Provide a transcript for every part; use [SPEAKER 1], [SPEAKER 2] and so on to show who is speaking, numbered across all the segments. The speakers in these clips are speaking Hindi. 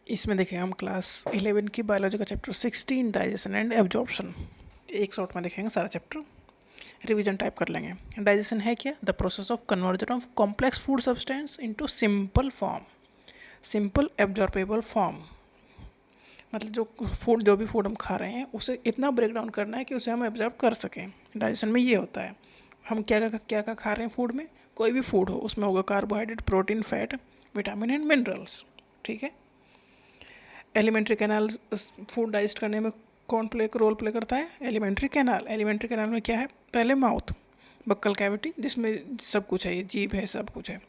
[SPEAKER 1] इसमें देखें हम क्लास 11 की बायोलॉजी का चैप्टर 16 डाइजेशन एंड एब्जॉर्प्शन एक शॉर्ट में देखेंगे सारा चैप्टर। रिवीजन टाइप कर लेंगे। डाइजेशन है क्या? The process of conversion of complex food substance into simple form, simple absorbable form. मतलब जो भी फूड हम खा रहे हैं उसे इतना ब्रेक डाउन करना है कि उसे हम एब्जॉर्ब कर सकें। डाइजेशन में ये होता है। हम क्या खा रहे हैं फूड में, कोई भी फूड हो उसमें होगा carbohydrate, protein, fat, vitamin and minerals. ठीक है। एलिमेंट्री कैनाल फूड डाइजेस्ट करने में कौन रोल प्ले करता है? Alimentary canal. एलिमेंट्री कैनाल में क्या है? पहले माउथ, बक्कल कैविटी जिसमें सब कुछ है, ये जीभ है, सब कुछ है।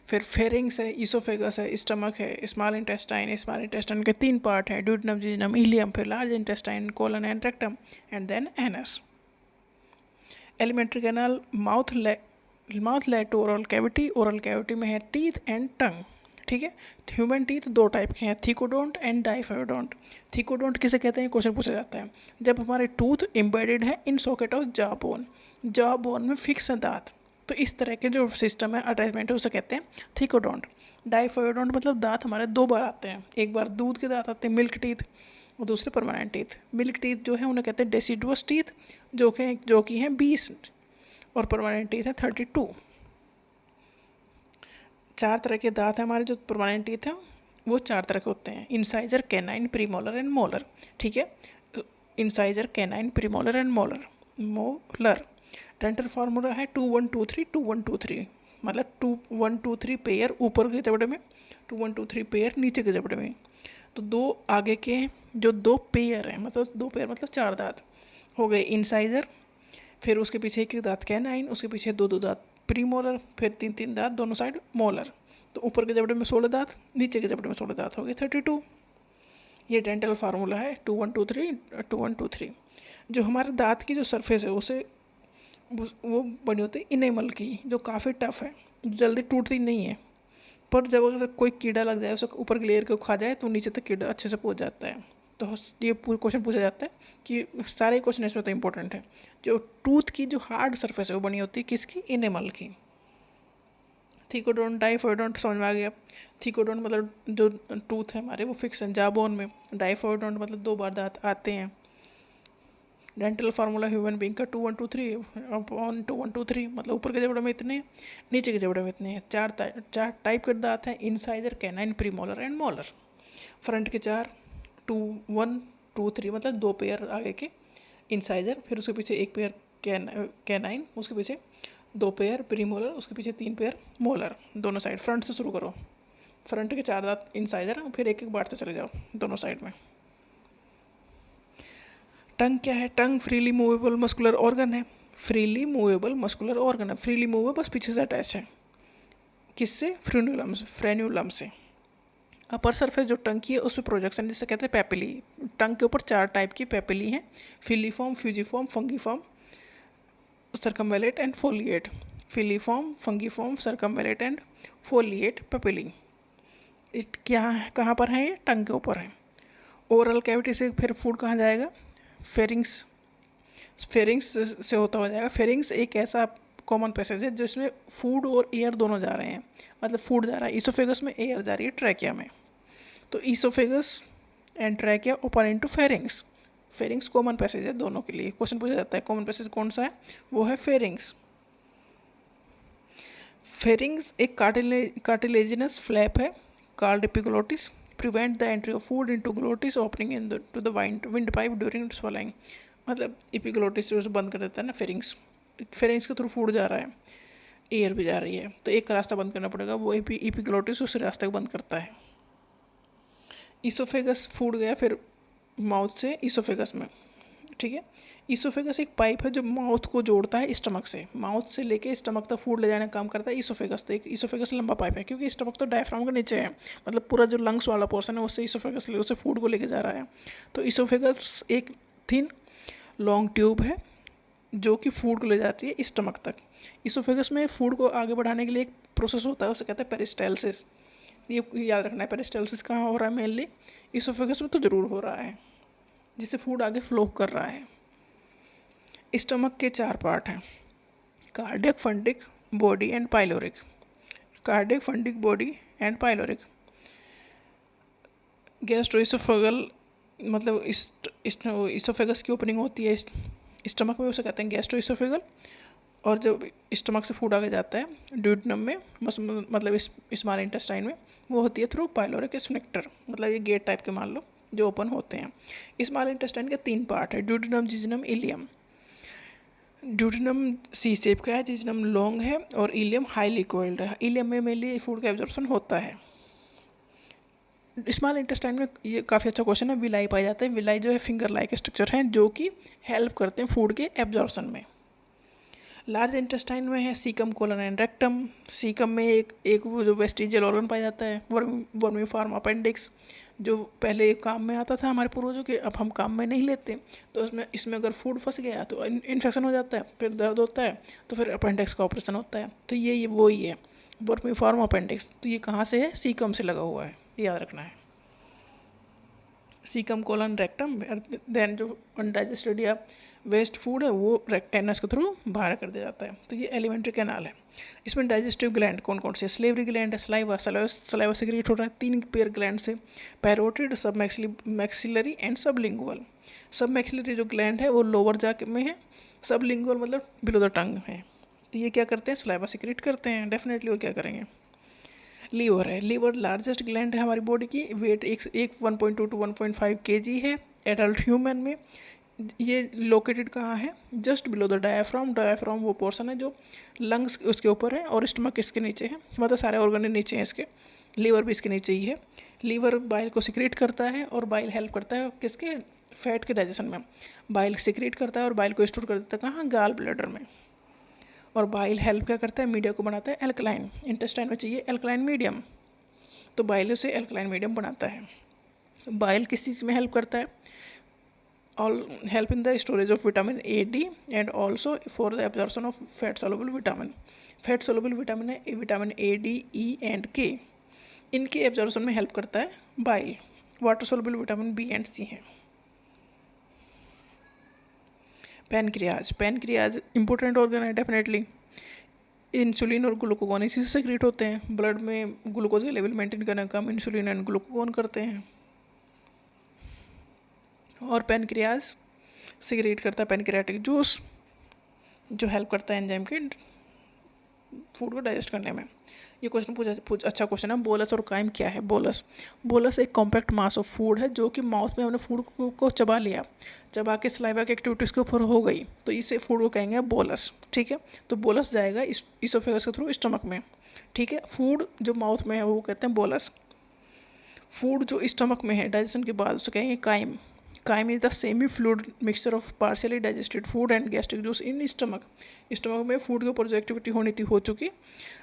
[SPEAKER 1] फिर फेरिंग्स है, ईसोफेगस है, स्टमक है, स्मॉल इंटेस्टाइन। स्मॉल इंटेस्टाइन के 3 पार्ट हैं, ड्यूडेनम, जिजनम, इलियम। फिर large intestine, colon and rectum, and then anus. Alimentary canal mouth led to oral cavity में है टीथ एंड टंग। ठीक है। ह्यूमन टीथ 2 टाइप के हैं, थिकोडोंट एंड डाइफायोडोंट। थिकोडोंट किसे कहते हैं, क्वेश्चन पूछा जाता है जब हमारे टूथ एम्बेडेड है in socket of jaw bone, jaw bone में फिक्स है दांत। तो इस तरह के जो सिस्टम है, अटैचमेंट है, उसे कहते हैं थिकोडोंट। डाइफायोडोंट मतलब दांत हमारे 2 बार आते हैं, एक बार दूध के दांत आते हैं मिल्क टीथ, और दूसरे परमानेंट टीथ। मिल्क टीथ जो है उन्हें कहते हैं डेसिडुअस टीथ, जो कि हैं 20, और परमानेंट टीथ है 32। 4 तरह के दांत हैं हमारे, जो परमानेंट टीथ हैं वो 4 तरह के होते हैं, incisor, canine, premolar and molar. ठीक है। Incisor, canine, premolar and molar. Dental formula है 2 1 2 3 2 1 2 3। मतलब 2 1 2 3 पेयर ऊपर के जबड़े में, 2 1 2 3 पेयर नीचे के जबड़े में। तो 2 आगे के जो 2 पेयर हैं, मतलब 2 पेयर मतलब 4 दांत हो गए इंसाइजर। फिर उसके पीछे एक दांत कैनाइन, उसके पीछे 2 दांत प्रीमोलर, फिर 3 दांत दोनों साइड मोलर। तो ऊपर के जबड़े में 16 दांत, नीचे के जबड़े में 16 दांत, हो गए 32। ये डेंटल फार्मूला है 2 1 2 3 2 1 2 3। जो हमारे दांत की जो सरफेस है उसे वो बनी होती है इनेमल की, जो काफ़ी टफ है, जल्दी टूटती नहीं है। पर जब अगर कोई कीड़ा लग जाए, उसे ऊपर की लेयर को खा जाए, तो नीचे तक कीड़ा अच्छे से पहुंच जाता है। तो ये क्वेश्चन पूछा जाता है कि सारे क्वेश्चन इसमें तो इंपॉर्टेंट है। जो टूथ की जो हार्ड सरफेस है वो बनी होती है किसकी? इनेमल की। थिकोडोंट, डाइफोइडोंट समझ में आ गया। थिकोडोंट मतलब जो टूथ है हमारे वो फिक्स है जा बोन में। डाइफोइडोंट मतलब 2 बार दांत आते हैं। डेंटल फार्मूला ह्यूमन बींग का 2 1 2 3 अपॉन 2 1 2 3, मतलब ऊपर के जबड़े में इतने, नीचे के जबड़े में इतने हैं। 4 टाइप के दांत हैं, incisor, canine, premolar and molar. Front के 4, 2 1 2 3 मतलब 2 पेयर आगे के इंसाइजर, फिर उसके पीछे 1 पेयर कैनाइन, उसके पीछे 2 पेयर प्रीमोलर, उसके पीछे 3 पेयर मोलर, दोनों साइड। फ्रंट से शुरू करो। फ्रंट के 4 दांत इंसाइजर, फिर एक एक बार से चले जाओ दोनों साइड में। टंग क्या है? टंग फ्रीली मूवेबल मस्कुलर ऑर्गन है। फ्रीली मूवेबल मस्कुलर ऑर्गन है। फ्रीली मूव है, बस पीछे से अटैच है। किससे? फ्रेन्यूलम से। अपर सरफेस जो टंग की है उस पर प्रोजेक्शन जिसे कहते हैं पेपिली। टंग के ऊपर 4 टाइप की पेपिली हैं, filiform, fusiform, fungiform, circumvallate and foliate. Filiform, fungiform, circumvallate and foliate papillae. क्या कहाँ पर है? ये टंग के ऊपर है। ओरल कैविटी से फिर फूड कहाँ जाएगा? फेरिंग्स। फेरिंग्स से होता हो जाएगा। फेरिंग्स एक ऐसा कॉमन पैसेज है जिसमें फूड और एयर दोनों जा रहे हैं। मतलब फूड जा रहा है ईसोफेगस में, एयर जा रही है ट्रैकिया में। तो oesophagus and trachea open into pharynx. Pharynx common passage है दोनों के लिए। क्वेश्चन पूछा जाता है कॉमन पैसेज कौन सा है, वो है फेरिंग्स। फेरिंग्स एक कार्टिलेजिनस फ्लैप है, called epiglottis, prevent the entry of food into glottis opening into the windpipe during swallowing। मतलब एपिग्लोटिस जो बंद कर देता है ना फेरिंग्स, फेरिंग्स के थ्रू फूड जा रहा है, एयर भी जा रही है, तो एक रास्ता बंद करना पड़ेगा, वो एपिग्लोटिस उस रास्ते को बंद करता है। ईसोफेगस फूड गया फिर माउथ से ईसोफेगस में। ठीक है। ईसोफेगस एक पाइप है जो माउथ को जोड़ता है स्टमक से, माउथ से लेके स्टमक तक फूड ले जाने का काम करता है ईसोफेगस। तो एक ईसोफेगस लंबा पाइप है, क्योंकि स्टमक तो डायफ्राम के नीचे है, मतलब पूरा जो लंग्स वाला पोर्शन है उससे ईसोफेगस उसे फूड को लेके जा रहा है। तो ईसोफेगस एक थिन लॉन्ग ट्यूब है जो कि फूड को ले जाती है स्टमक तक। ईसोफेगस में फूड को आगे बढ़ाने के लिए एक प्रोसेस होता है, उसे कहते हैं पेरिस्टाल्सिस। ये याद रखना है, पेरिस्टाल्सिस कहाँ हो रहा है? मेनली ईसोफेगस में तो ज़रूर हो रहा है, जिससे फूड आगे फ्लो कर रहा है। स्टमक के 4 पार्ट हैं, cardiac, fundic, body and pyloric. Cardiac, fundic, body and pyloric. Gastro-oesophageal मतलब इसोफेगस की ओपनिंग होती है स्टमक में, उसे कहते हैं गैस्ट्रोइसोफेगल। और जब स्टमक से फूड आगे जाता है ड्यूडेनम में, मतलब इस स्मॉल इंटेस्टाइन में, वो होती है थ्रू पाइलोरिक स्फिंक्टर, मतलब ये गेट टाइप के मान लो जो ओपन होते हैं। स्मॉल इंटेस्टाइन के 3 पार्ट है, ड्यूडेनम, जिजनम, इलियम। ड्यूडेनम सी शेप का है, जिजनम लॉन्ग है और इलियम हाईली कोइल्ड है। इलियम में मेनली फूड का एब्जॉर्प्शन होता है। स्मॉल इंटेस्टाइन में ये काफ़ी अच्छा क्वेश्चन है, विलाई पाए जाते हैं। विलाई जो है फिंगर लाइक स्ट्रक्चर हैं जो कि हेल्प करते हैं फूड के एब्जॉर्प्शन में। लार्ज इंटेस्टाइन में है caecum, colon and rectum. Caecum में एक वो जो वेस्टिजियल ऑर्गन पाया जाता है, वर्मीफॉर्म अपेंडिक्स, जो पहले काम में आता था हमारे पूर्वजों के, अब हम काम में नहीं लेते। तो इसमें अगर फूड फंस गया तो इन्फेक्शन हो जाता है, फिर दर्द होता है, तो फिर अपेंडिक्स का ऑपरेशन होता है। तो ये वो ही है वर्मीफॉर्म अपेंडिक्स। तो ये कहाँ से है? सीकम से लगा हुआ है, याद रखना है। Caecum, colon, rectum. देन जो अनडाइजेस्टेड या वेस्ट फूड है वो एनस के थ्रू बाहर कर दिया जाता है। तो ये एलिमेंट्री कैनाल है। इसमें डाइजेस्टिव ग्लैंड कौन कौन से? स्लेवरी ग्लैंड है, सलाइवा सेक्रेट हो रहा है 3 पेयर ग्लैंड से, पैरोटिड, सब मैक्सिलरी एंड सबलिंगुअल। सब मैक्सिलरी जो ग्लैंड है वो लोअर जा में है, सबलिंगुअल मतलब बिलो द टंग है। तो ये क्या करते हैं? सलाइवा सेक्रेट करते हैं डेफिनेटली। वो क्या करेंगे? लीवर है, लीवर लार्जेस्ट ग्लैंड है हमारी बॉडी की, वेट एक 1.2 to 1.5 kg है एडल्ट ह्यूमन में। ये लोकेटेड कहाँ है? Just below the diaphragm. Diaphragm वो पोर्शन है जो लंग्स उसके ऊपर है और स्टमक इसके नीचे है, मतलब सारे ऑर्गन नीचे हैं इसके। लीवर भी इसके नीचे ही है। लीवर बाइल को सिक्रेट करता है और बाइल हेल्प करता है किसके? फैट के डाइजेशन में। बाइल सिक्रेट करता है और बाइल को स्टोर कर देता है कहाँ? गॉल ब्लैडर में। और बाइल हेल्प क्या करता है? मीडिया को बनाता है एल्कलाइन। इंटेस्टाइन में चाहिए एल्कलाइन मीडियम, तो बाइल से एल्कलाइन मीडियम बनाता है। बाइल किस चीज़ में हेल्प करता है? All help in the storage of vitamin A, D and also for the absorption of fat soluble vitamin. Fat soluble vitamin है vitamin A, D, E and K, इनके एब्जॉर्प्शन में हेल्प करता है bile. Water soluble vitamin B and C है। पैनक्रियाज, पैनक्रियाज इंपॉर्टेंट ऑर्गन है डेफिनेटली। इंसुलिन और ग्लूकोगोन इसी से सेक्रेट होते हैं। ब्लड में ग्लूकोज का लेवल मेंटेन करने का काम इंसुलिन एंड ग्लूकोगोन करते हैं। और पैनक्रियाज सेक्रेट करता है पैनक्रियाटिक जूस, जो हेल्प करता है एंजाइम के फूड को डाइजेस्ट करने में। ये क्वेश्चन अच्छा क्वेश्चन है। बोलस और काइम क्या है? बोलस एक कॉम्पैक्ट मास ऑफ फूड है जो कि माउथ में हमने फूड को चबा लिया, चबा के सलाइवा की एक्टिविटीज़ के ऊपर हो गई, तो इसे फूड को कहेंगे बोलस। ठीक है, तो बोलस जाएगा इसोफेगस के थ्रू स्टमक में। ठीक है, फूड जो माउथ में है वो कहते हैं बोलस। फूड जो स्टमक में है डाइजेशन के बाद उसे कहेंगे chyme. Chyme is the semi fluid mixture of partially digested food and gastric juice in stomach. Stomach में फूड के ऊपर जो एक्टिविटी होनी थी हो चुकी,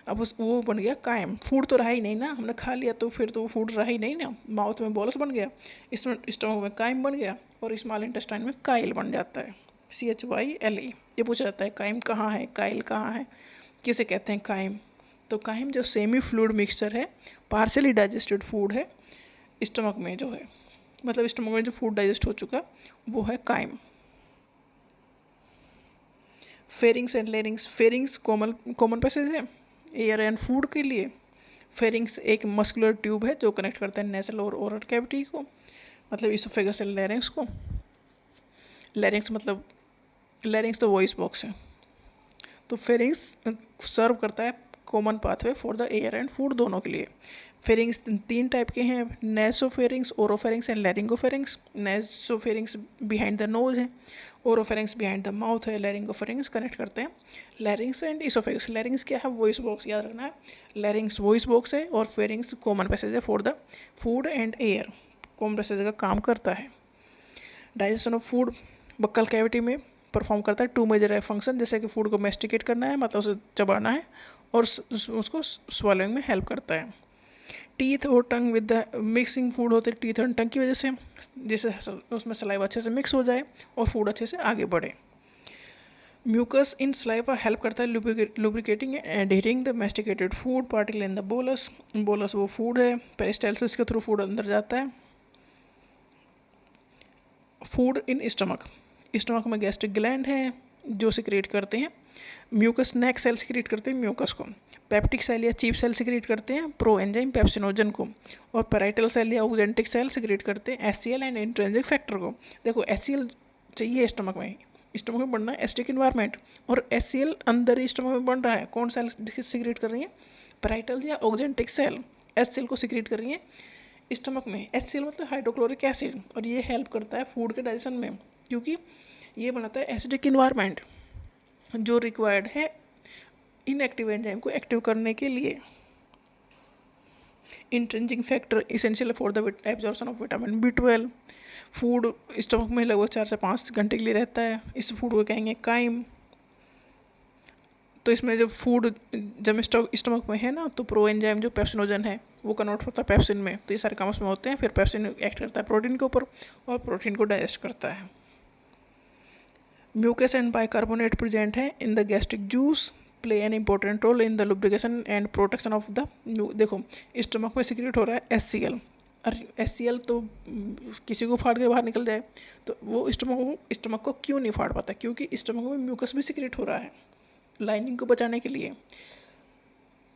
[SPEAKER 1] अब वो बन गया काइम। फूड तो रहा ही नहीं ना, हमने खा लिया तो फिर तो वो फूड रहा ही नहीं ना। माउथ में बोलस बन गया, स्टमक में काइम बन गया और स्मॉल इंटेस्टाइन में काइल बन जाता है, CHYLE। ये पूछा जाता है काइम कहाँ है, काइल कहाँ है, किसे कहते हैं काइम? तो काइम जो सेमी फ्लूइड मिक्सचर है, पार्शियली डाइजेस्टेड फूड है स्टमक में जो है, मतलब स्टमक में जो फूड डाइजेस्ट हो चुका वो है chyme. Pharynx and larynx. Pharynx common passage है एयर एंड फूड के लिए। फेरिंग्स एक मस्कुलर ट्यूब है जो कनेक्ट करता है नेसल और ओरल कैविटी को, मतलब इसोफेगस से लेरिंग्स को। लेरिंग्स तो वॉइस बॉक्स है। तो फेरिंग्स सर्व करता है common pathway for the air and food दोनों के लिए। फेरिंग्स 3 टाइप के हैं, nasopharynx, oropharynx and laryngopharynx. Nasopharynx behind the nose है, ओरोफेरिंग्स बिहाइंड द माउथ है, लैरिंगोफेरिंग्स कनेक्ट करते हैं लैरिंग्स एंड इसोफेगस। लैरिंग्स क्या है? वॉइस बॉक्स, याद रखना है। लैरिंग्स वॉइस बॉक्स है और फेरिंग्स कॉमन पैसेज है for the food and air, common passage का काम करता है। Digestion of food buccal cavity में परफॉर्म करता है 2 मेजर फंक्शन, जैसे कि फूड को मेस्टिकेट करना है, मतलब उसे चबाना है, और उसको स्वॉलोइंग में हेल्प करता है। टीथ और टंग विद द मिक्सिंग फूड होते हैं टीथ और टंग की वजह से, जिससे उसमें सलाइवा अच्छे से मिक्स हो जाए और फूड अच्छे से आगे बढ़े। म्यूकस इन सलाइवा हेल्प करता है lubricating and adhering the masticated food particle in the bolus. Bolus वो फूड है, पेरिस्टाल्सिस के थ्रू फूड अंदर जाता है। Food in stomach. स्टमक में गैस्ट्रिक ग्लैंड है जो सिक्रेट करते हैं म्यूकस नेक सेल सिक्रीट करते हैं म्यूकस को, पेप्टिक सेल या चीफ सेल सिक्रीट करते हैं प्रो एंजाइम पेप्सिनोजन को, और पैराइटल सेल या ऑक्जेंटिक सेल सिक्रीट करते हैं एचसीएल एंड इंट्रिंसिक फैक्टर को। देखो एचसीएल चाहिए स्टमक में बढ़ना है एसिडिक इन्वायरमेंट, और एचसीएल अंदर ही स्टमक में बन रहा है। कौन सेल सिक्रीट कर रही है? पैराइटल या ऑक्जेंटिक सेल एचसीएल को सिक्रीट कर रही है स्टमक में। एचसीएल मतलब हाइड्रोक्लोरिक एसिड, और ये हेल्प करता है फूड के डाइजेशन में, क्योंकि ये बनाता है एसिडिक इन्वायरमेंट जो रिक्वायर्ड है इनएक्टिव एंजाइम को एक्टिव करने के लिए। Intrinsic factor essential for the absorption of vitamin B12। Food stomach में लगभग 4 से 5 घंटे के लिए रहता है, इस फूड को कहेंगे काइम। तो इसमें जब फूड जब स्टमक में है ना, तो प्रो एंजाइम जो पेप्सिनोजन है वो कन्वर्ट होता है पेप्सिन में, तो ये सारे काम उसमें होते हैं। फिर पेप्सिन एक्ट करता है प्रोटीन के ऊपर और प्रोटीन को डाइजेस्ट करता है। म्यूकस एंड बाइकार्बोनेट प्रेजेंट है in the gastric juice, play an important role in the lubrication and protection of the. देखो स्टमक में सिक्रेट हो रहा है HCl, और HCl तो किसी को फाड़ के बाहर निकल जाए, तो वो स्टमक को क्यों नहीं फाड़ पाता? क्योंकि स्टमक में म्यूकस भी सिक्रेट हो रहा है लाइनिंग को बचाने के लिए।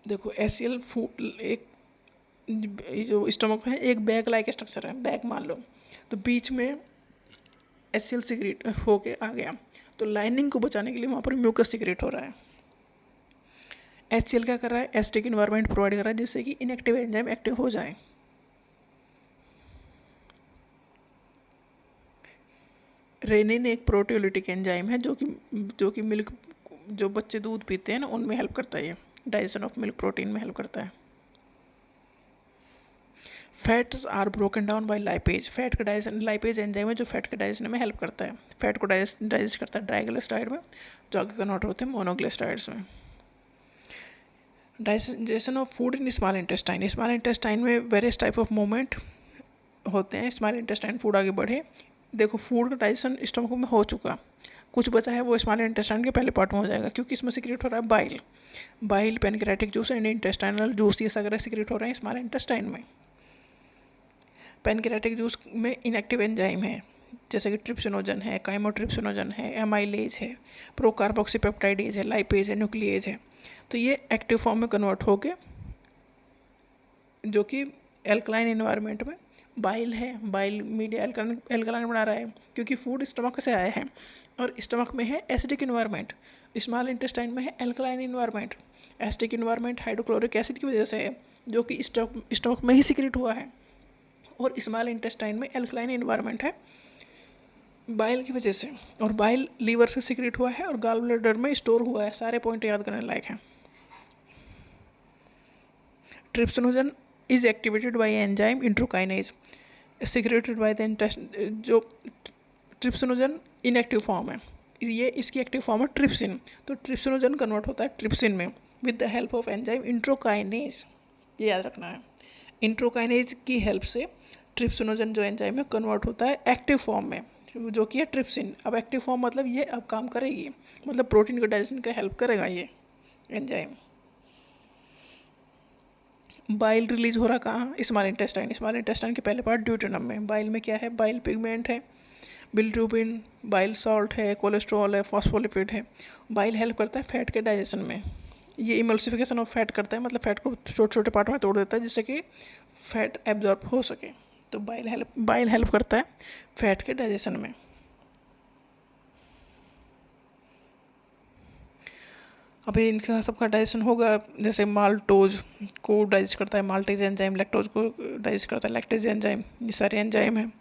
[SPEAKER 1] देखो HCl फूड एक जो स्टमक है एक बैग लाइक स्ट्रक्चर है, बैग मान लो, तो बीच में HCl सिक्रेट होके आ गया, तो लाइनिंग को बचाने के लिए वहाँ पर म्यूकस सिक्रेट हो रहा है। HCl क्या कर रहा है? एसिडिक इन्वायरमेंट प्रोवाइड कर रहा है जिससे कि इनएक्टिव एंजाइम एक्टिव हो जाए। रेनिन एक प्रोटियोलिटिक एंजाइम है जो कि मिल्क, जो बच्चे दूध पीते हैं ना, उनमें हेल्प करता है, ये डाइजेशन ऑफ मिल्क प्रोटीन में हेल्प करता है। Fats are broken down by lipase. Fat का डाइजेशन, लाइपेज एंजाइम है जो फैट के डाइजेशन में हेल्प करता है, फैट को डाइजेस्ट करता है डाइग्लिसराइड में, जो आगे कन्वर्ट होते हैं मोनोग्लिसराइड्स में। Digestion of food in small intestine. Small intestine में वेरियस टाइप ऑफ मूवमेंट होते हैं। स्मॉल इंटेस्टाइन फूड आगे बढ़े, देखो फूड का डाइजेशन स्टमक में हो चुका, कुछ बचा है वो स्मॉल इंटेस्टाइन के पहले पार्ट में हो जाएगा, क्योंकि इसमें सिक्रेट हो रहा है bile, pancreatic juice and intestinal juice, ये सारे सिक्रेट हो रहे हैं स्मॉल इंटेस्टाइन में। पैनक्रियाटिक जूस में इनएक्टिव एंजाइम है जैसे कि ट्रिप्सिनोजन है, काइमोट्रिप्सिनोजन है, एमाइलेज है, प्रोकार्बोक्सीपेप्टाइडेज है, लाइपेज है, न्यूक्लिएज है। तो ये एक्टिव फॉर्म में कन्वर्ट होके जो कि एल्कलाइन इन्वायरमेंट में बाइल है, बाइल मीडिया एल्कलाइन बना रहा है, क्योंकि फूड स्टमक से आया है और स्टमक में है एसिडिक इन्वायरमेंट, स्मॉल इंटेस्टाइन में है alkaline environment. Acidic environment hydrochloric acid की वजह से है जो कि स्टमक में ही सिक्रेट हुआ है, और स्मॉल इंटेस्टाइन में एल्कलाइन इन्वायरमेंट है बाइल की वजह से, और बाइल लीवर से सिक्रेट हुआ है और गॉल ब्लैडर में स्टोर हुआ है। सारे पॉइंट याद करने लायक हैं। Trypsinogen is activated by enzyme enterokinase secreted by the intestine. जो ट्रिप्सिनोजन इनएक्टिव फॉर्म है, ये इसकी एक्टिव फॉर्म है ट्रिप्सिन, तो ट्रिप्सिनोजन कन्वर्ट होता है ट्रिप्सिन में with the help of enzyme enterokinase, ये याद रखना है। इंट्रोकाइनेज की हेल्प से ट्रिप्सिनोजन जो एंजाइम है कन्वर्ट होता है एक्टिव फॉर्म में, जो कि है ट्रिप्सिन। अब एक्टिव फॉर्म मतलब ये अब काम करेगी, मतलब प्रोटीन के डाइजेशन का हेल्प करेगा ये एंजाइम। बाइल रिलीज हो रहा कहाँ? स्मॉल इंटेस्टाइन के पहले पार्ट ड्यूटेनम में। बाइल में क्या है? बाइल पिगमेंट है, बिलिरुबिन, बाइल सॉल्ट है, कोलेस्ट्रॉल है, फॉस्फोलिपिड है। बाइल हेल्प करता है फैट के डाइजेशन में, ये इमल्सिफिकेशन ऑफ फैट करता है, मतलब फैट को छोटे छोटे पार्ट में तोड़ देता है जिससे कि फैट एब्जॉर्ब हो सके। तो बाइल हेल्प करता है फैट के डाइजेशन में। अभी इनका सबका डाइजेशन होगा, जैसे माल्टोज को डाइजेस्ट करता है माल्टेज एंजाइम, लैक्टोज को डाइजेस्ट करता है लैक्टेज एंजाइम। ये सारे एंजाइम हैं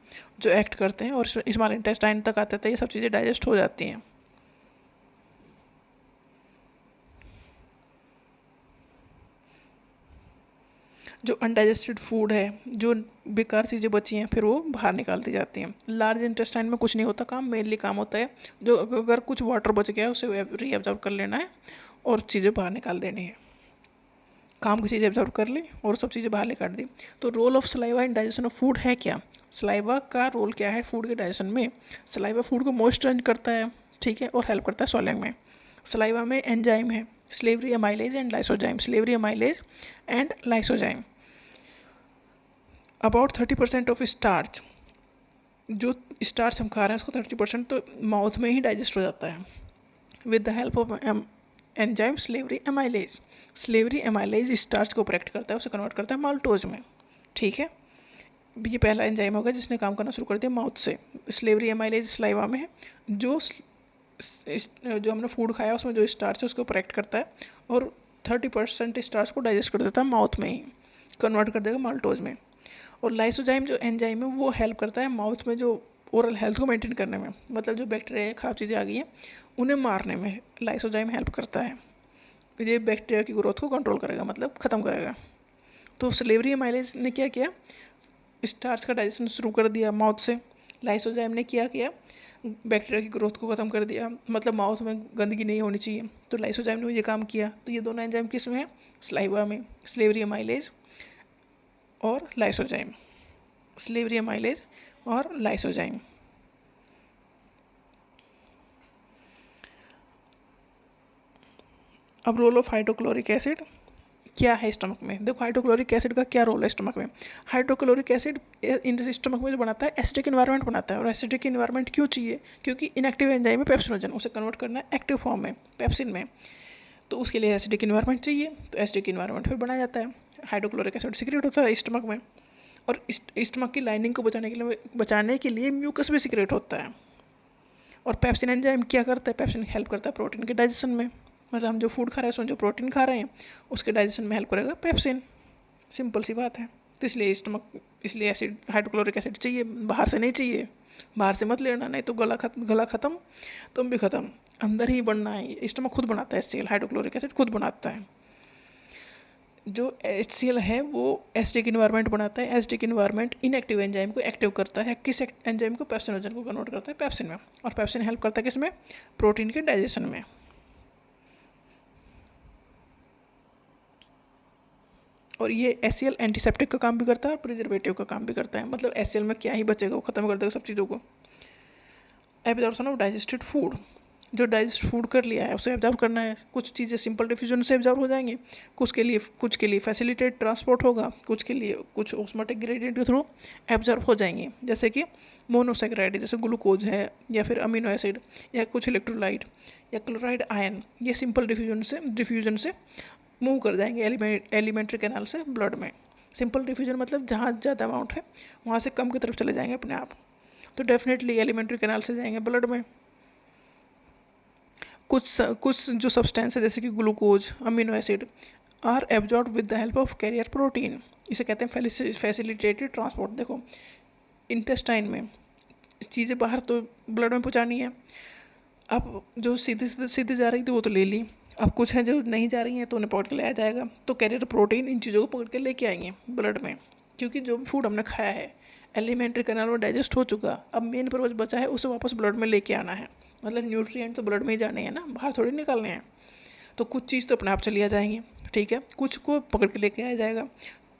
[SPEAKER 1] जो एक्ट करते हैं और स्मॉल इंटेस्टाइन तक आते थे, ये सब चीज़ें डाइजेस्ट हो जाती हैं। जो अनडाइजेस्टेड फूड है, जो बेकार चीज़ें बची हैं, फिर वो बाहर निकाल दी जाती हैं। लार्ज इंटेस्टाइन में कुछ नहीं होता काम, मेनली काम होता है जो अगर कुछ वाटर बच गया है उसे रीअब्जॉर्ब कर लेना है और चीज़ें बाहर निकाल देनी है। काम की चीज़ें एब्जॉर्ब कर ली और सब चीज़ें बाहर निकाल दी। तो role of saliva in digestion of food है क्या? सलाइवा का रोल क्या है फूड के डाइजेशन में? सलाइवा फूड को मॉइस्चराइज करता है, ठीक है, और हेल्प करता है स्वॉलिंग में। सलाइवा में एंजाइम है slavery amylase and lysozyme. About 30% of starch, जो स्टार्च हम खा रहे हैं उसको 30% तो माउथ में ही डाइजेस्ट हो जाता है। With the help of enzyme slavery amylase. Slavery amylase starch को ब्रेक करता है, उसे कन्वर्ट करता है माल्टोज में। ठीक है, ये पहला एंजाइम होगा जिसने काम करना शुरू कर दिया माउथ से। स्लेवरी एमाइलेज स्लाइवा में है, जो हमने फूड खाया उसमें जो स्टार्च है उसको ब्रेक करता है और 30% स्टार्च को डाइजेस्ट कर देता है माउथ में ही, कन्वर्ट कर देगा माल्टोज में। और लाइसोजाइम जो एंजाइम है वो हेल्प करता है माउथ में जो ओरल हेल्थ को मेंटेन करने में, मतलब जो बैक्टीरिया खराब चीज़ें आ गई हैं उन्हें मारने में लाइसोजाइम हेल्प करता है। ये बैक्टीरिया की ग्रोथ को कंट्रोल करेगा, मतलब ख़त्म करेगा। तो स्लेवरी एमाइलेज ने क्या किया, स्टार्च का डाइजेशन शुरू कर दिया माउथ से। लाइसोजाइम ने क्या किया, बैक्टीरिया की ग्रोथ को ख़त्म कर दिया, मतलब माउथ में गंदगी नहीं होनी चाहिए, तो लाइसोजाइम ने ये काम किया। तो ये दोनों एंजाइम किस में है, स्लाइवा में, स्लेवरी एमाइलेज और लाइसोजाइम। स्लेवरी एमाइलेज और लाइसोजाइम। अब रोल ऑफ हाइड्रोक्लोरिक एसिड क्या है स्टमक में। देखो हाइड्रोक्लोरिक एसिड का क्या रोल है स्टमक में। हाइड्रोक्लोरिक एसिड इन स्टमक में जो बनाता है एसिडिक इन्वायरमेंट बनाता है। और एसिडिक इन्वायरमेंट क्यों चाहिए, क्योंकि इनएक्टिव एंजाइम है पेप्सिनोजन, उसे कन्वर्ट करना है एक्टिव फॉर्म में पेप्सिन में, तो उसके लिए एसिडिक इन्वायरमेंट चाहिए। तो एसिडिक इन्वायरमेंट फिर बनाया जाता है, हाइड्रोक्लोरिक एसिड सिक्रेट होता है स्टमक में। और स्टमक की लाइनिंग को बचाने के लिए म्यूकस भी सिक्रेट होता है। और पेप्सिन एंजाइम क्या करता है, पेप्सिन हेल्प करता है प्रोटीन के डाइजेशन में, मतलब हम जो फूड खा रहे हैं उसमें जो प्रोटीन खा रहे हैं उसके डाइजेशन में हेल्प करेगा पेप्सिन। सिंपल सी बात है। तो इसलिए एसिड हाइड्रोक्लोरिक एसिड चाहिए, बाहर से नहीं चाहिए। बाहर से मत लेना, नहीं तो गला ख़त्म, तुम भी ख़त्म। अंदर ही बनना है, स्टमक खुद बनाता है HCl, हाइड्रोक्लोरिक एसिड खुद बनाता है। जो HCl है वो एसिडिक इन्वायरमेंट बनाता है। एसिडिक इन्वायरमेंट इनएक्टिव एंजाइम को एक्टिव करता है। किस एंजाइम को, पेप्सिनोजन को कन्वर्ट करता है पेप्सिन में। और पेप्सिन हेल्प करता है किसमें, प्रोटीन के डाइजेशन में। और ये HCl एंटीसेप्टिक का काम भी करता है और प्रिजर्वेटिव का काम भी करता है। मतलब HCl में क्या ही बचेगा, वो खत्म कर देगा सब चीज़ों को। एब्जॉर्प्शन ऑफ डाइजेस्टेड फूड, जो डाइजेस्ट फूड कर लिया है उसे एब्जॉर्ब करना है। कुछ चीज़ें सिंपल डिफ्यूजन से एब्जॉर्ब हो जाएंगी, कुछ के लिए फैसिलिटेट ट्रांसपोर्ट होगा, कुछ ऑस्मोटिक ग्रेडियंट के थ्रू एब्जॉर्ब हो जाएंगे। जैसे कि मोनोसेक्राइड, जैसे ग्लूकोज है या फिर अमीनो एसिड या कुछ इलेक्ट्रोलाइट या क्लोराइड आयन, ये सिंपल डिफ्यूजन से मूव कर जाएंगे एलिमेंट्री कैनाल से ब्लड में। सिंपल डिफ्यूजन मतलब जहाँ ज़्यादा अमाउंट है वहाँ से कम की तरफ चले जाएंगे अपने आप, तो डेफिनेटली एलिमेंट्री कैनाल से जाएंगे ब्लड में। कुछ जो सब्सटेंस है जैसे कि glucose, amino acid are absorb with the help of carrier protein, इसे कहते हैं फैसिलिटेटेड ट्रांसपोर्ट। देखो इंटेस्टाइन में चीज़ें बाहर तो ब्लड में पहुँचानी है, अब जो सीधे जा रही थी वो तो ले ली, अब कुछ है जो नहीं जा रही हैं तो उन्हें पकड़ के लाया जाएगा। तो कैरियर प्रोटीन इन चीज़ों को पकड़ के लेके आएंगे ब्लड में, क्योंकि जो भी फूड हमने खाया है एलिमेंट्री कैनाल में डाइजेस्ट हो चुका, अब मेन पर्पज बचा है उसे वापस ब्लड में लेके आना है। मतलब न्यूट्रिएंट तो ब्लड में ही जाने हैं ना, बाहर थोड़ी निकालने हैं। तो कुछ चीज़ तो अपने आप चली आ जाएंगी, ठीक है, कुछ को पकड़ के लेके आया जाएगा।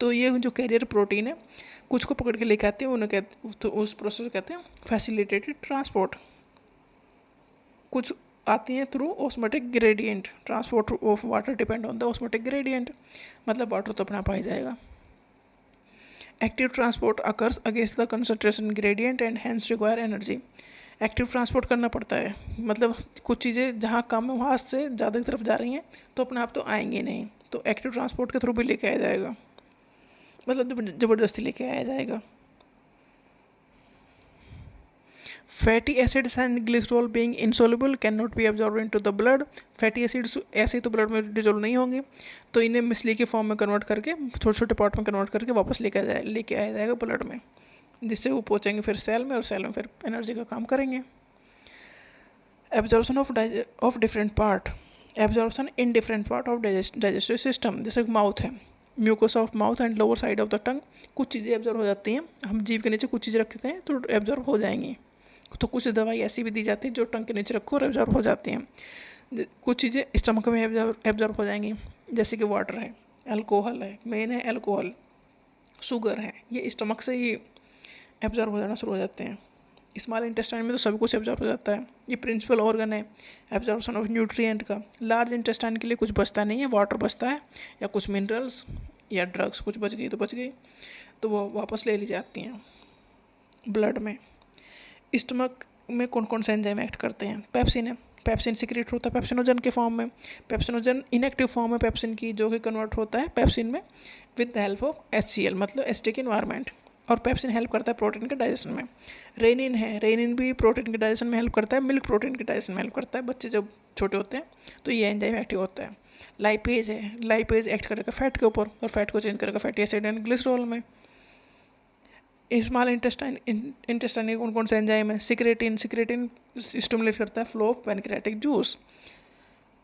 [SPEAKER 1] तो ये जो कैरियर प्रोटीन है कुछ को पकड़ के लेके आते हैं, उन्हें कहते, तो उस प्रोसेस कहते हैं फैसिलिटेटेड ट्रांसपोर्ट। कुछ आती हैं through osmotic gradient, transport of water depend on the osmotic gradient, मतलब वाटर तो अपना पाई जाएगा। Active transport occurs against the concentration gradient and hence require energy. Active transport करना पड़ता है, मतलब कुछ चीज़ें जहाँ कम है वहाँ से ज़्यादा की तरफ जा रही हैं तो अपने आप तो आएंगे नहीं, तो एक्टिव ट्रांसपोर्ट के थ्रू भी लेके आया जाएगा, मतलब ज़बरदस्ती लेके आया जाएगा। Fatty acids and glycerol being insoluble can not be absorb into the blood. Fatty acids ऐसे ही तो ब्लड में डिजोल्व नहीं होंगे, तो इन्हें मिसली के फॉर्म में कन्वर्ट करके छोटे छोटे पार्ट में कन्वर्ट करके वापस लेके आया जाएगा ब्लड में, जिससे वो पहुँचेंगे फिर सेल में और सेल में फिर एनर्जी का काम करेंगे। Absorption of different part, absorption in different part of digestive system, जैसे माउथ है, mucosa of mouth and lower side of the tongue, कुछ चीज़ें एब्जॉर्ब हो जाती हैं, हम जीभ के नीचे कुछ चीज़ें रखते हैं तो एब्जॉर्ब हो जाएंगी। तो कुछ दवाई ऐसी भी दी जाती है जो टंग के नीचे रखो और एब्जॉर्ब हो जाती हैं। कुछ चीज़ें स्टमक में एब्जॉर्ब हो जाएंगी, जैसे कि वाटर है, अल्कोहल है, मेन है अल्कोहल, शुगर है, ये स्टमक से ही एब्जॉर्ब हो जाना शुरू हो जाते हैं। स्मॉल इंटेस्टाइन में तो सब कुछ एब्जॉर्ब हो जाता है, ये प्रिंसिपल ऑर्गन है एब्जॉर्प्शन ऑफ न्यूट्रिएंट का। लार्ज इंटेस्टाइन के लिए कुछ बचता नहीं है, वाटर बचता है या कुछ मिनरल्स या ड्रग्स, कुछ बच गई तो बच गई, तो वो वापस ले ली जाती हैं ब्लड में। स्टमक में कौन कौन से एंजाइम एक्ट करते हैं, पेप्सिन है, पेप्सिन सिक्रेट होता है पेप्सिनोजन के फॉर्म में। पेप्सिनोजन इनएक्टिव फॉर्म है पेप्सिन की, जो कि कन्वर्ट होता है पेप्सिन में with the help of HCl, मतलब एसिडिक इन्वायरमेंट। और पेप्सिन हेल्प करता है प्रोटीन के डाइजेशन में। रेनिन है, रेनिन भी प्रोटीन के डाइजेशन में हेल्प करता है, मिल्क प्रोटीन के डाइजेशन में हेल्प करता है, बच्चे जब छोटे होते हैं तो ये एंजाइम एक्टिव होता है। लाइपेज है, लाइपेज एक्ट करेगा फैट के ऊपर और फैट को चेंज करेगा फैटी एसिड एंड ग्लिसरॉल में। स्मॉल इंटेस्टाइन में कौन कौन से एंजाइम है? सिक्रेटिन, सिक्रेटिन स्टिमुलेट करता है flow of pancreatic juice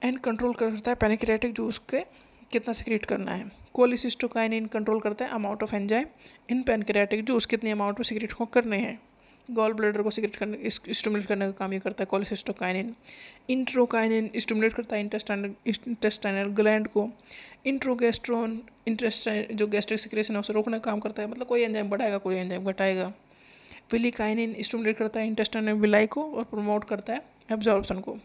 [SPEAKER 1] and control करता है पैनक्रियाटिक जूस के कितना सिक्रेट करना है। कोलिसिस्टोकाइनिन कंट्रोल करता है amount of enzyme in pancreatic juice, कितनी अमाउंट में सिक्रेट को करने हैं। गॉल ब्लैडर को सिक्रेट करने स्टिमुलेट करने का काम ये करता है कोलिसिस्टोकाइनिन। इंट्रोकाइनिन स्टिमुलेट करता है इंटेस्टाइनल ग्लैंड को। इंट्रोगेस्ट्रोन इंटेस्टाइन जो गैस्ट्रिक सिक्रेशन है उसे रोकने का काम करता है, मतलब कोई एंजाइम बढ़ाएगा कोई एंजाइम घटाएगा। विलिकाइनिन स्टिमुलेट करता है इंटेस्टाइनल विलाई को और प्रमोट करता है एब्जॉर्प्शन को।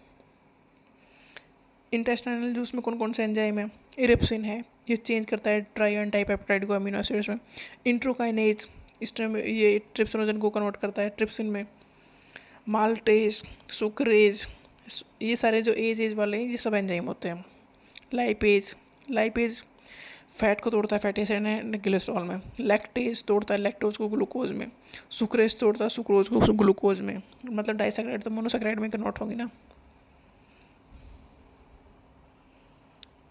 [SPEAKER 1] इंटेस्टाइनल जूस में कौन कौन से एंजाइम है? इरिप्सिन है, ये चेंज करता है ट्राई एंड डाइपेप्टाइड को अमीनो एसिड्स में। इंट्रोकाइनेज ये ट्रिप्सिनोजन को कन्वर्ट करता है ट्रिप्सिन में। माल्टेज, सुक्रेज, ये सारे जो एज वाले हैं ये सब एंजाइम होते हैं। लाइपेज, लाइपेज फैट को तोड़ता है फैटी एसिड एंड ग्लिसरॉल में। लैक्टेज तोड़ता है लैक्टोज को ग्लूकोज में। सुक्रेज तोड़ता है सुक्रोज को ग्लूकोज में, मतलब डाइसैकेराइड तो मोनोसैकेराइड में कन्वर्ट होंगी ना।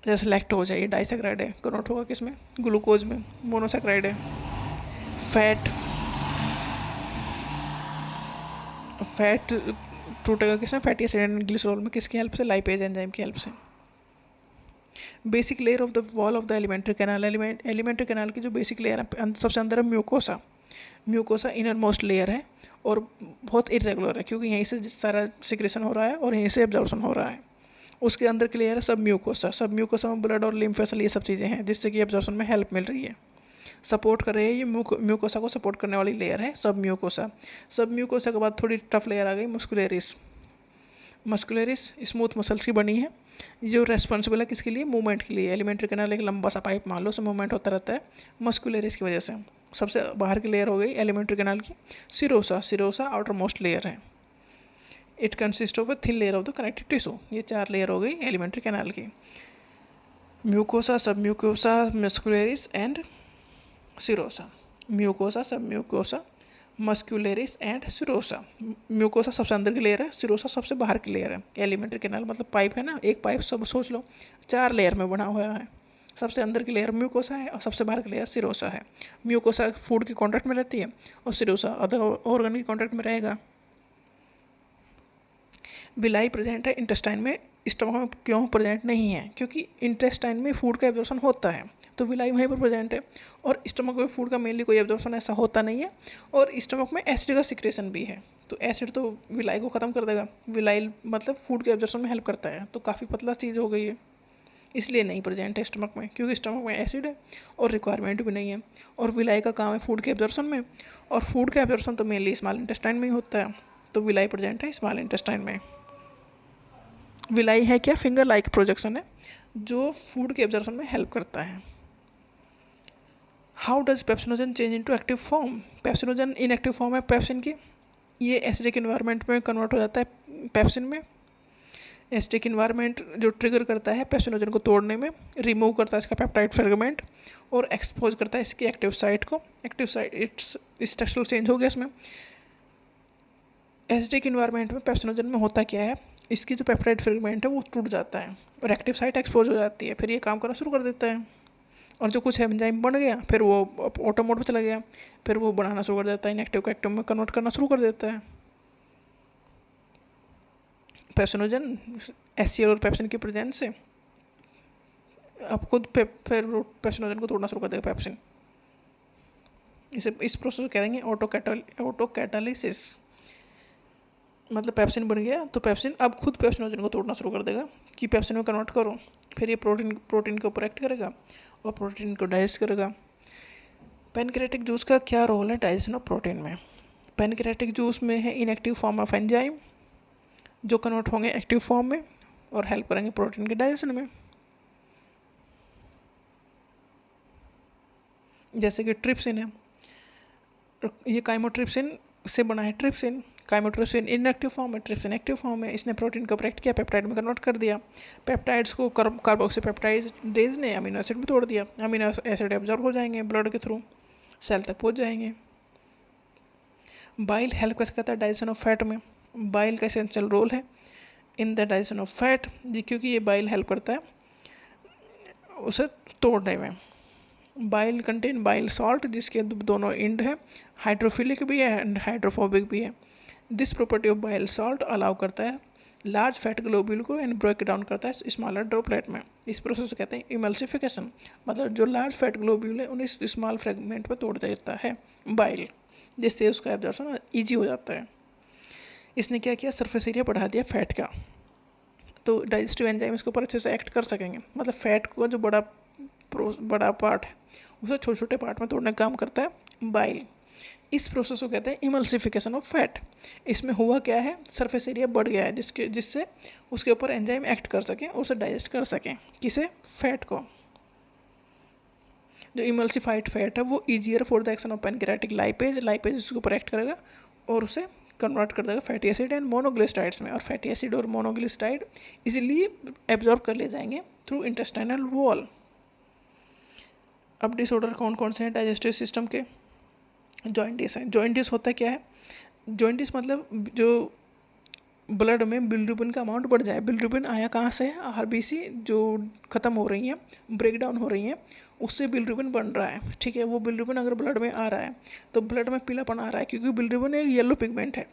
[SPEAKER 1] जैसे लैक्टोज है ये डाइसैकेराइड है, कन्वर्ट होगा किस में? ग्लूकोज में। मोनोसैकेराइड है। फैट, फैट टूटेगा किसमें? फैटी एसिड एंड ग्लिसरॉल में, किसकी हेल्प से? लाइपेज एंजाइम की हेल्प से। Basic layer of the wall of the alimentary canal, elementary canal की जो बेसिक लेयर है सबसे अंदर है mucosa. Mucosa inner most layer है और बहुत इरेगुलर है क्योंकि यहीं से सारा सिक्रेशन हो रहा है और यहीं से एब्जॉर्प्शन हो रहा है। उसके अंदर की लेयर है सब म्यूकोसा, सब म्यूकोसा में ब्लड और लिम्फ वेसल ये सब चीज़ें हैं जिससे कि एब्जॉर्प्शन में हेल्प मिल रही है, सपोर्ट कर रही है। ये म्यूकोसा को सपोर्ट करने वाली लेयर है सब म्यूकोसा। सब म्यूकोसा के बाद थोड़ी टफ लेयर आ गई मस्कुलरिस। मस्कुलरिस स्मूथ मसल्स की बनी है जो रेस्पॉन्सिबल है किसके लिए? मूवमेंट के लिए। एलिमेंट्री कैनाल एक लंबा सा पाइप मान लो, उसमें मूवमेंट होता रहता है मस्कुलरिस की वजह से। सबसे बाहर की लेयर हो गई एलिमेंट्री कैनाल की serosa, serosa outer most layer है। It consist of a thin layer of the connective tissue. ये 4 लेयर हो गई एलिमेंट्री कैनाल की। Mucosa, submucosa, muscularis and serosa. Mucosa, submucosa, muscularis and serosa. Mucosa सबसे अंदर की लेयर है, सिरोसा सबसे बाहर की लेयर है। एलिमेंट्री कैनाल मतलब पाइप है ना, एक पाइप सब सोच लो 4 लेयर में बना हुआ है। सबसे अंदर की लेयर म्यूकोसा है और सबसे बाहर की लेयर सिरोसा है। म्यूकोसा फूड के कॉन्टैक्ट में रहती है और सिरोसा अदर ऑर्गन के कॉन्टैक्ट में रहेगा। विलाई प्रेजेंट है इंटेस्टाइन में, स्टमक में क्यों प्रेजेंट नहीं है? क्योंकि इंटेस्टाइन में फूड का एब्जॉर्प्शन होता है तो विलाई वहीं पर प्रेजेंट है और स्टमक में फूड का मेनली कोई एब्जॉर्प्शन ऐसा होता नहीं है और स्टमक में एसिड का सिक्रेशन भी है तो एसिड तो विलाई को ख़त्म कर देगा। विलाई मतलब फूड के एब्जॉर्प्शन में हेल्प करता है, तो काफ़ी पतला चीज़ हो गई है इसलिए नहीं प्रेजेंट है स्टमक में, क्योंकि स्टमक में एसिड है और रिक्वायरमेंट भी नहीं है। और विलाई का काम है फूड के एब्जॉर्प्शन में और फूड का एब्जॉर्प्शन तो मेनली स्मॉल इंटेस्टाइन में ही होता है, तो विलाई प्रेजेंट है स्मॉल इंटेस्टाइन में। विलाई है क्या? फिंगर लाइक प्रोजेक्शन है जो फूड के एब्जॉर्प्शन में हेल्प करता है। How does pepsinogen change into active form? Pepsinogen inactive form है पेप्सिन की, ये एसिडिक इन्वायरमेंट में कन्वर्ट हो जाता है पेप्सिन में। एसिडिक इन्वायरमेंट जो ट्रिगर करता है पेप्सिनोजन को तोड़ने में, रिमूव करता है इसका पेप्टाइड फ्रेगमेंट और एक्सपोज करता है इसकी एक्टिव साइट को। Active site it's structural change हो गया इसमें। एसिडिक इन्वायरमेंट में पेप्सिनोजन में होता क्या है, इसकी जो पेप्टाइड फ्रेगमेंट है वो टूट जाता है और एक्टिव साइट एक्सपोज हो जाती है, फिर ये काम करना शुरू कर देता है और जो कुछ एंजाइम बन गया फिर वो ऑटो मोड पे चला गया, फिर वो बनाना शुरू कर देता है, इनएक्टिव को एक्टिव में कन्वर्ट करना शुरू कर देता है। पेप्सिनोजन HCl और पेप्सिन की प्रेजेंस से अब खुद फिर पेप्सिनोजन को तोड़ना शुरू कर देगा पेप्सिन। इस प्रोसेस को कह देंगे ऑटो कैटालिसिस। मतलब पेप्सिन बन गया तो पेप्सिन अब खुद पेप्सिनोजन को तोड़ना शुरू कर देगा कि पेप्सिन में कन्वर्ट करो, फिर ये प्रोटीन के ऊपर एक्ट करेगा और प्रोटीन को डाइजेस्ट करेगा। पैनक्रियाटिक जूस का क्या रोल है डाइजेशन ऑफ प्रोटीन में? पैनक्रियाटिक जूस में है इनएक्टिव फॉर्म ऑफ एंजाइम जो कन्वर्ट होंगे एक्टिव फॉर्म में और हेल्प करेंगे प्रोटीन के डाइजेशन में। जैसे कि ट्रिप्सिन है, ये काइमोट्रिप्सिन से बना है ट्रिप्सिन। काइमोट्रिप्सिन इनएक्टिव फॉर्म है, ट्रिप्सिन एक्टिव फॉर्म है। इसने प्रोटीन को ब्रेक किया, पेप्टाइड में कन्वर्ट कर दिया। पेप्टाइड्स को कार्बोक्सीपेप्टाइडेज ने अमीनो एसिड में तोड़ दिया। अमीनो एसिड एब्जॉर्ब हो जाएंगे ब्लड के थ्रू, सेल तक पहुंच जाएंगे। बाइल हेल्प कैसे करता है डाइजेशन ऑफ फैट में? बाइल का एसेंशियल रोल है in the digestion of fat, क्योंकि ये बाइल हेल्प करता है उसे तोड़ने में। बाइल कंटेन बाइल सॉल्ट, जिसके दोनों एंड है, हाइड्रोफिलिक भी है एंड हाइड्रोफोबिक भी है। This property of bile salt allow करता है लार्ज फैट ग्लोब्यूल को एंड ब्रेक डाउन करता है स्मॉलर ड्रॉपलेट में। इस प्रोसेस को कहते हैं इमल्सिफिकेशन, मतलब जो लार्ज फैट ग्लोब्यूल है उन्हें स्मॉल फ्रेगमेंट में तोड़ देता है बाइल, जिससे उसका एब्जॉर्प्शन ईजी हो जाता है। इसने क्या किया, सरफेस एरिया बढ़ा दिया फैट का, तो डाइजेस्टिव एंजाइम इसके ऊपर अच्छे से एक्ट कर सकेंगे। मतलब फैट को जो बड़ा पार्ट है उसे छोटे छोटे पार्ट में तोड़ने का काम करता है बाइल। इस प्रोसेस को कहते हैं इमल्सिफिकेशन ऑफ फैट। इसमें हुआ क्या है, सरफेस एरिया बढ़ गया है जिससे उसके ऊपर एंजाइम एक्ट कर सकें और उसे डाइजेस्ट कर सकें। किसे? फैट को। जो इमल्सिफाइड फैट है वो easier for the action of pancreatic lipase उसके ऊपर एक्ट करेगा और उसे कन्वर्ट कर देगा फैटी एसिड एंड मोनोग्लिसराइड्स में। और फैटी एसिड और मोनोग्लिसराइड इजीली एब्जॉर्ब कर ले जाएंगे थ्रू इंटेस्टाइनल वॉल। अब डिसऑर्डर कौन कौन से हैं डाइजेस्टिव सिस्टम के? जॉइंटिस है। जॉइंटिस होता क्या है? जॉइंटिस मतलब जो ब्लड में बिलिरुबिन का अमाउंट बढ़ जाए। बिलिरुबिन आया कहाँ से है? आरबीसी जो ख़त्म हो रही हैं, ब्रेक डाउन हो रही हैं, उससे बिलिरुबिन बन रहा है। ठीक है, वो बिलिरुबिन अगर ब्लड में आ रहा है तो ब्लड में पीलापन आ रहा है, क्योंकि बिलिरुबिन एक येलो पिगमेंट है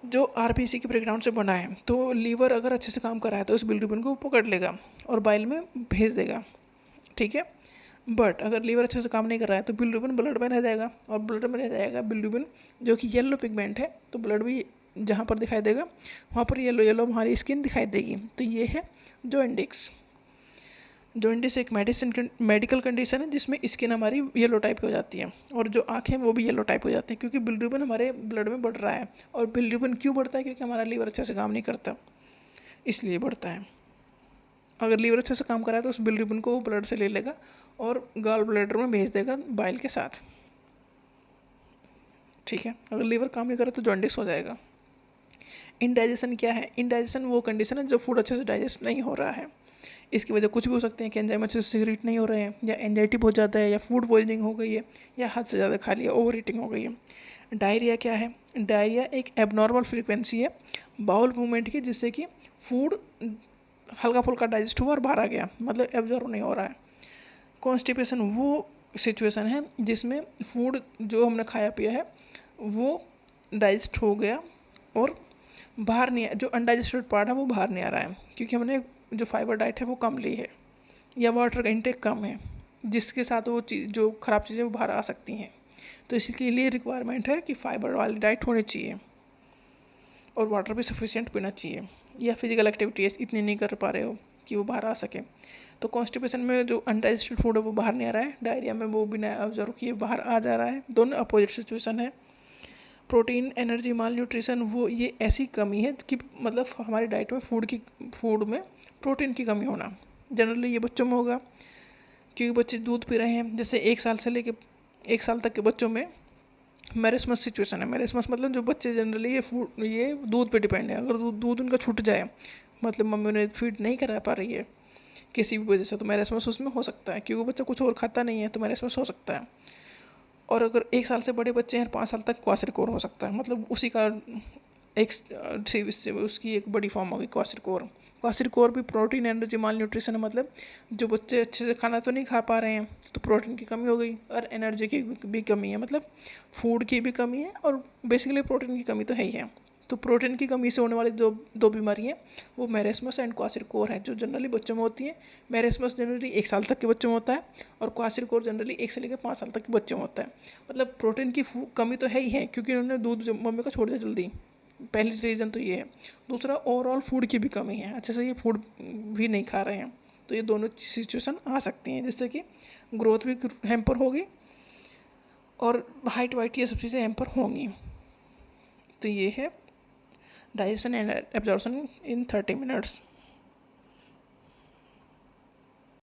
[SPEAKER 1] जो आरबीसी के ब्रेकडाउन से बना है। तो लीवर अगर अच्छे से काम कर रहा है तो उस बिलिरुबिन को पकड़ लेगा और बाइल में भेज देगा। ठीक है, बट अगर लीवर अच्छे से काम नहीं कर रहा है तो बिलिरुबिन ब्लड में रह जाएगा, और ब्लड में रह जाएगा बिलिरुबिन जो कि येलो पिगमेंट है, तो ब्लड भी जहाँ पर दिखाई देगा वहाँ पर येलो येलो हमारी स्किन दिखाई देगी। तो ये है जॉइंटिस। जॉइंटिस एक मेडिकल कंडीशन है जिसमें स्किन हमारी येलो टाइप की हो जाती है और जो आँखें वो भी येलो टाइप हो जाती हैं, क्योंकि बिलिरुबिन हमारे ब्लड में बढ़ रहा है। और बिलिरुबिन क्यों बढ़ता है? क्योंकि हमारा लीवर अच्छे से काम नहीं करता, इसलिए बढ़ता है। अगर लीवर अच्छे से काम कर रहा है तो उस बिलिरुबिन को वो ब्लड से ले लेगा और गॉल ब्लैडर में भेज देगा बाइल के साथ। ठीक है, अगर लीवर काम नहीं करे तो जॉन्डिस हो जाएगा। इनडाइजेशन क्या है? इनडाइजेशन वो कंडीशन है जो फूड अच्छे से डाइजेस्ट नहीं हो रहा है। इसकी वजह कुछ भी हो सकते हैं कि एंजाइम अच्छे से सिक्रीट नहीं हो रहे हैं, या एंजाइटी बहुत ज़्यादा है, या फूड पॉइजनिंग हो गई है, या हद से ज़्यादा खा लिया, ओवर ईटिंग हो गई है। डायरिया क्या है? डायरिया एक एबनॉर्मल फ्रीक्वेंसी है बाउल मूवमेंट की, जिससे कि फूड हल्का फुल्का डाइजेस्ट हुआ और बाहर आ गया, मतलब एब्जॉर्ब नहीं हो रहा है। कॉन्स्टिपेशन वो सिचुएशन है जिसमें फूड जो हमने खाया पिया है वो डाइजेस्ट हो गया और बाहर नहीं, जो अनडाइजेस्टेड पार्ट है वो बाहर नहीं आ रहा है, क्योंकि हमने जो फाइबर डाइट है वो कम ली है, या वाटर का इंटेक कम है, जिसके साथ वो चीज़ जो ख़राब चीज़ें वो बाहर आ सकती हैं। तो इसके लिए रिक्वायरमेंट है कि फाइबर वाली डाइट होनी चाहिए और वाटर भी सफिशिएंट पीना चाहिए, या फिजिकल एक्टिविटीज़ इतनी नहीं कर पा रहे हो कि वो बाहर आ सके। तो कॉन्स्टिपेशन में जो अनडाइजेस्टेड फूड है वो बाहर नहीं आ रहा है, डायरिया में वो बिना ऑब्जर्व किए बाहर आ जा रहा है। दोनों अपोजिट सिचुएशन है। प्रोटीन एनर्जी माल न्यूट्रिशन वो ये ऐसी कमी है कि मतलब हमारी डाइट में फूड में प्रोटीन की कमी होना, जनरली ये बच्चों में होगा क्योंकि बच्चे दूध पी रहे हैं। जैसे 1 साल से लेके 1 साल तक के बच्चों में मैरिस्मस सिचुएशन है। मैरिस्मस मतलब जो बच्चे जनरली ये दूध पे डिपेंड है। अगर दूध उनका छूट जाए, मतलब मम्मी उन्हें फीड नहीं करा पा रही है किसी भी वजह से, तो मैरिस्मस उसमें हो सकता है, क्योंकि बच्चा कुछ और खाता नहीं है तो मैरिस्मस हो सकता है। और अगर 1 साल से बड़े बच्चे हैं 5 साल तक क्वासिरकोर हो सकता है, मतलब उसी का उसकी एक बड़ी फॉर्म होगी क्वासिरकोर। क्वासिरकोर भी प्रोटीन एनर्जी माल न्यूट्रिशन है, मतलब जो बच्चे अच्छे से खाना तो नहीं खा पा रहे हैं तो प्रोटीन की कमी हो गई और एनर्जी की भी कमी है, मतलब फूड की भी कमी है और बेसिकली प्रोटीन की कमी तो है ही है। तो प्रोटीन की कमी से होने वाली दो बीमारियाँ वो मैरिस्मस एंड क्वासिरकोर है, जो जनरली बच्चों में होती है। मैरिस्मस जनरली 1 साल तक के बच्चों में होता है और क्वासिरकोर जनरली 1 से लेकर 5 साल तक के बच्चों में होता है। मतलब प्रोटीन की कमी तो है ही है, क्योंकि उन्होंने दूध मम्मी का छोड़ दिया जल्दी, पहली रीज़न तो ये है। दूसरा ओवरऑल फूड की भी कमी है, अच्छे से ये फूड भी नहीं खा रहे हैं, तो ये दोनों सिचुएशन आ सकती हैं, जिससे कि ग्रोथ भी हैम्पर होगी और हाइट वाइट ये सब चीज़ें हैम्पर होंगी। तो ये है digestion and absorption in 30 minutes.